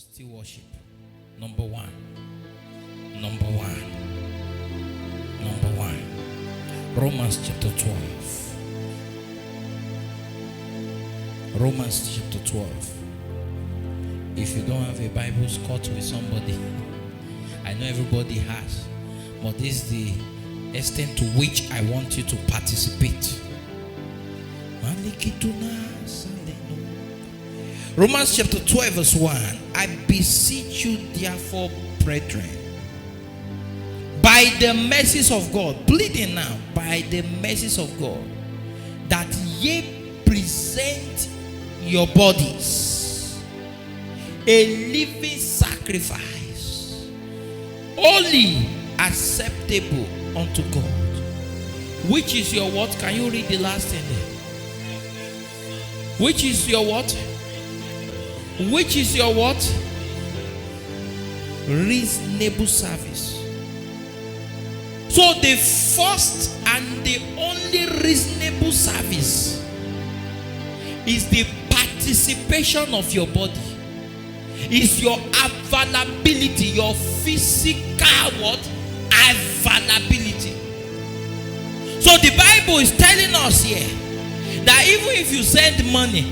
Stewardship. Number one. Number one. Number one. Romans chapter 12. Romans chapter 12. If you don't have a Bible, cut with somebody. I know everybody has, but this is the extent to which I want you to participate. Romans chapter 12 verse 1. I beseech you therefore, brethren, by the mercies of God, pleading now, by the mercies of God, that ye present your bodies a living sacrifice, holy, acceptable unto God, which is your what? Can you read the last thing there? Which is your what? Which is your what? Reasonable service. So the first and the only reasonable service is the participation of your body. Is your availability, your physical what? Availability. So the Bible is telling us here that even if you send money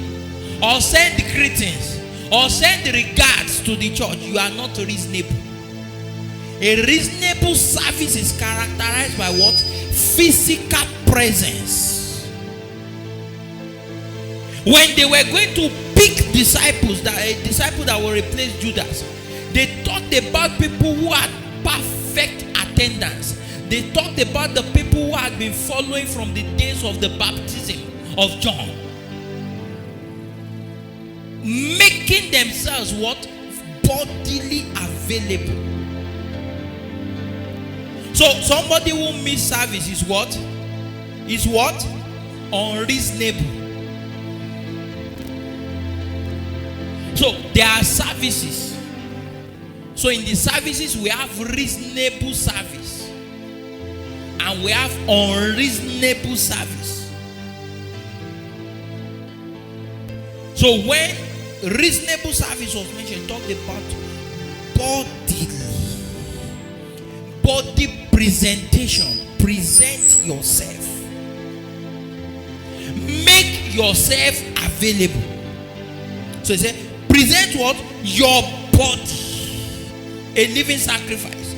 or send greetings or send regards to the church, you are not reasonable. A reasonable service is characterized by what? Physical presence. When they were going to pick disciples, a disciple that will replace Judas, they talked about people who had perfect attendance. They talked about the people who had been following from the days of the baptism of John, making themselves what? Bodily available. So somebody who miss service is what? Is what? Unreasonable. So there are services. So in the services we have reasonable service and we have unreasonable service. So when reasonable service was mentioned, talked about body presentation. Present yourself. Make yourself available. So he said, present what? Your body. A living sacrifice.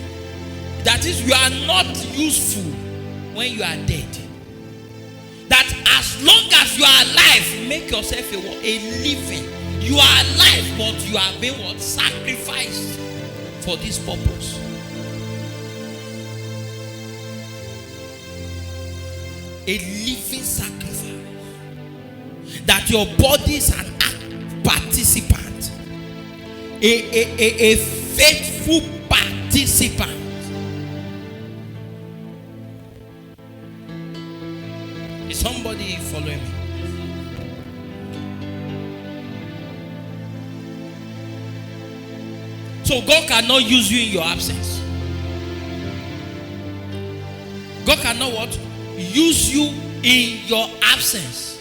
That is, you are not useful when you are dead. That as long as you are alive, make yourself a living. You are alive, but you are being what? Sacrificed for this purpose. A living sacrifice. That your body is an active participant. A faithful participant. Is somebody following me? So God cannot use you in your absence. God cannot what? Use you in your absence.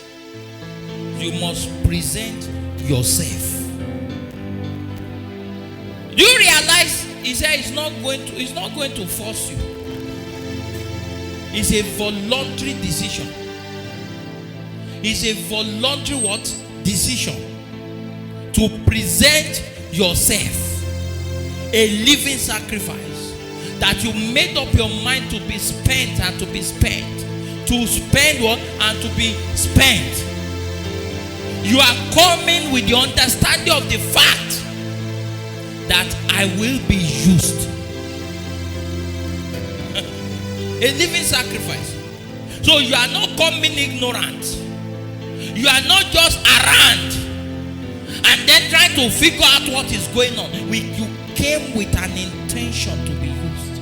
You must present yourself. Do you realize he said he's not going to force you. It's a voluntary decision. It's a voluntary what? Decision. To present yourself a living sacrifice, that you made up your mind to be spent and to be spent. To spend what? And to be spent. You are coming with the understanding of the fact that I will be used. A living sacrifice. So you are not coming ignorant. You are not just around and then trying to figure out what is going on. You came with an intention to be used.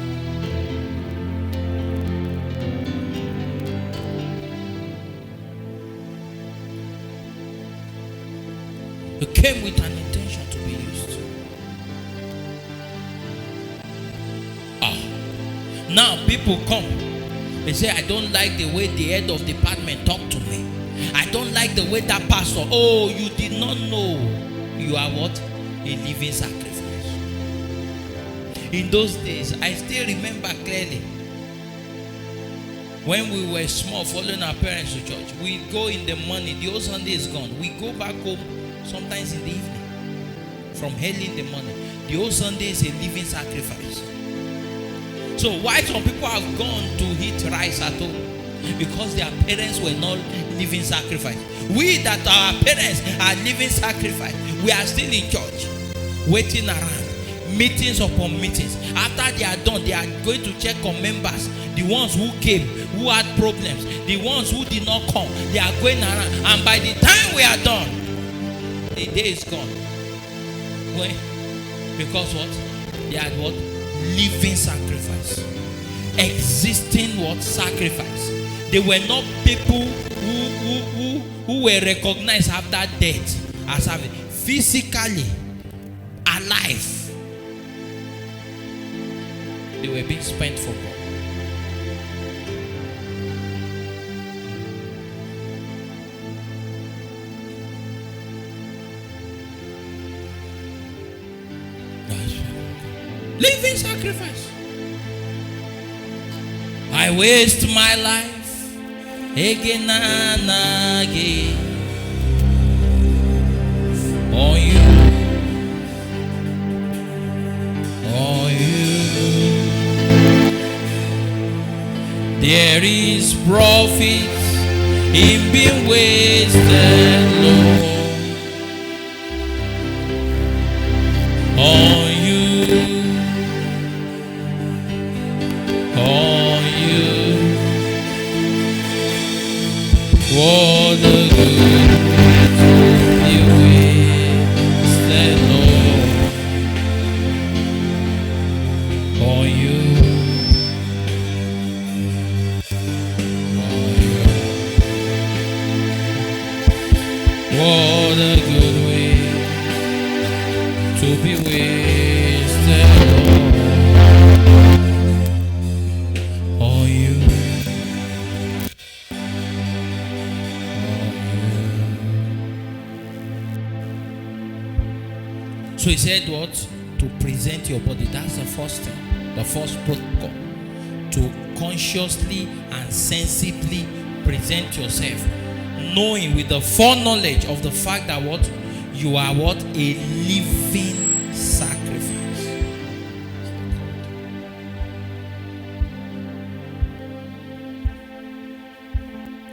You came with an intention to be used. Now people come. They say, I don't like the way the head of department talked to me. I don't like the way that pastor. Oh, you did not know you are what? a living sacrifice. In those days, I still remember clearly when we were small, following our parents to church. We go in the morning, the whole Sunday is gone. We go back home sometimes in the evening, from early in the morning. The whole Sunday is a living sacrifice. So why some people have gone to eat rice at home? Because their parents were not living sacrifice. We that our parents are living sacrifice, we are still in church, waiting around, meetings upon meetings. After they are done, they are going to check on members, the ones who came, who had problems, the ones who did not come. They are going around, and by the time we are done, the day is gone. Why? Because what? They had what? Living sacrifice. Existing what? Sacrifice. They were not people who were recognized after death as having physically alive. They were being spent for God. Living sacrifice. I waste my life again and again on you, on you. There is profit in being wasted, Lord, on you. What a good you wasted, Lord, on you, on you. What a good way to be wasted, Lord, on you. So he said what? To present your body. That's the first thing. The first protocol. To consciously and sensibly present yourself. Knowing with the foreknowledge of the fact that what? You are what? A living sacrifice.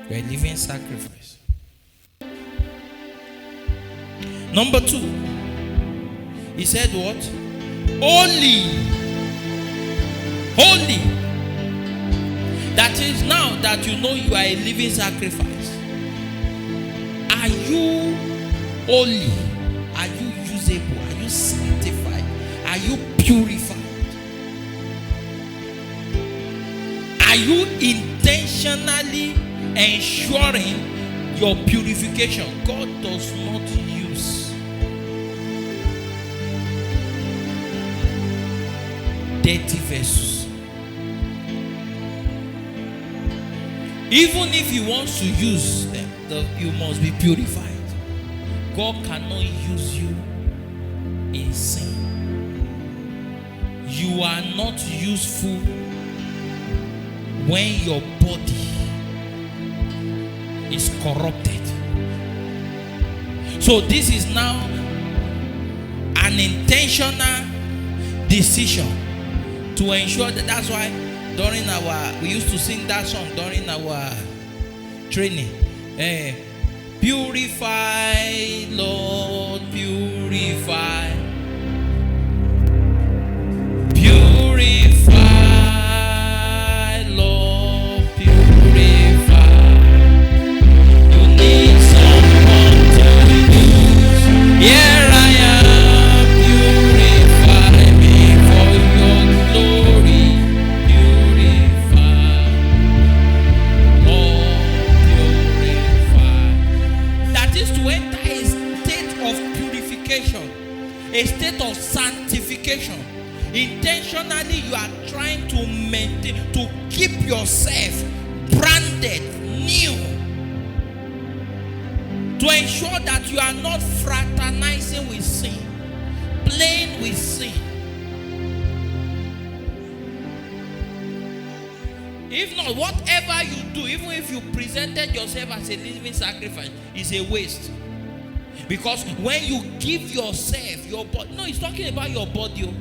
You're a living sacrifice. Number 2. He said what? Holy. Holy. That is, now that you know you are a living sacrifice, are you holy? Are you usable? Are you sanctified? Are you purified? Are you intentionally ensuring your purification? God does not use dirty vessels. Even if he wants to use them, you must be purified. God cannot use you in sin. You are not useful when your body is corrupted. So this is now an intentional decision to ensure that. That's why during we used to sing that song during our training. Purify, Lord, purify. Purify, Lord, purify. You need someone to use. Here I am, purify me for your glory. Purify, Lord, purify. That is to enter a state of purification, a state of sanctification. Intentionally, you are trying to maintain, to keep yourself branded new, to ensure that you are not fraternizing with sin, playing with sin. If not, whatever you do, even if you presented yourself as a living sacrifice, is a waste. Because when you give yourself, your body, no, he's talking about your body.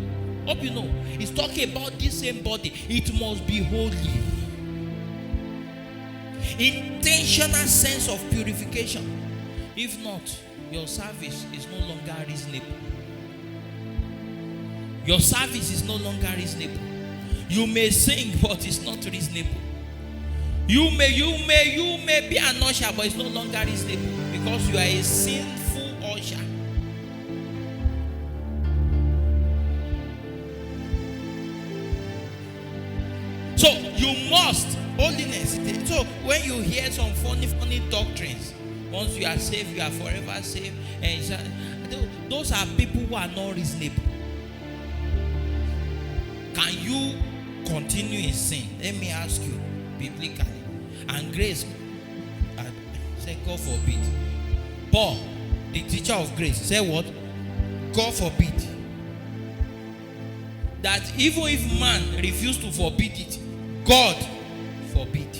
Hope you know. He's talking about this same body. It must be holy. Intentional sense of purification. If not, your service is no longer reasonable. Your service is no longer reasonable. You may sing, but it's not reasonable. You may be an usher, but it's no longer reasonable because you are a sinful usher. So you must holiness. So when you hear some funny doctrines, once you are saved, you are forever saved, and those are people who are not reasonable. Can you continue in sin? Let me ask you biblically. And grace, say God forbid. Paul, the teacher of grace, said what? God forbid. That even if man refused to forbid it, God forbid.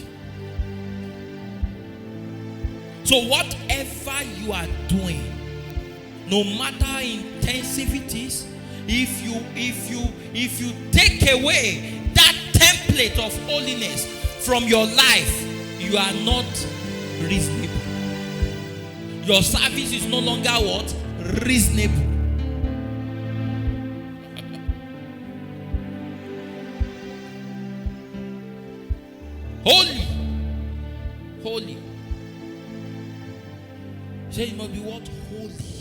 So whatever you are doing, no matter how intensive it is, if you take away that template of holiness from your life, you are not reasonable. Your service is no longer what? Reasonable. Holy. Holy. Say it must be what? Holy.